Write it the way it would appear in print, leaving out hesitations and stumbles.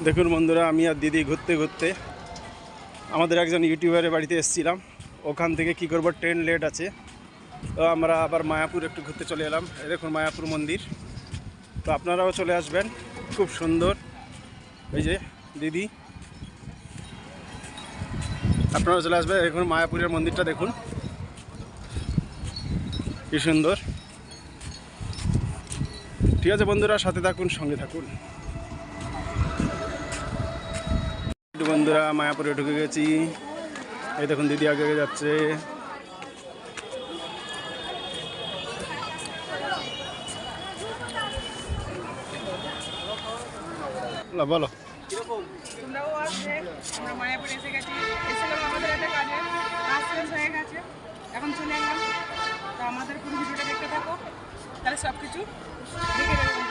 দেখুন বন্ধুরা, আমি আর দিদি ঘুরতে ঘুরতে আমাদের একজন ইউটিউবারের বাড়িতে এসেছিলাম। ওখান থেকে কি করব, ট্রেন লেট আছে, তো আমরা আবার মায়াপুর একটু ঘুরতে চলে এলাম। এই দেখুন মায়াপুর মন্দির, তো আপনারাও চলে আসবেন, খুব সুন্দর। এই যে দিদি, আপনারা চলে আসবেন। দেখুন মায়াপুরের মন্দিরটা দেখুন কি সুন্দর। ঠিক আছে বন্ধুরা, সাথে থাকুন, সঙ্গে থাকুন। বন্ধুরা মায়াপুরে ঢুকে গেছি। এই দেখুন দিদি আগে যাচ্ছে। বলো, তোমরাও আসবে। আমরা মায়াপুরে এসে গেছি, এসেছিলাম আমাদের একটা কাজে, কাজ শেষ হয়ে গেছে, এখন চলে এলাম। তো আমাদের পুরো ভিডিওটা দেখতে থাকো, তাহলে সব কিছু দেখে যাবো।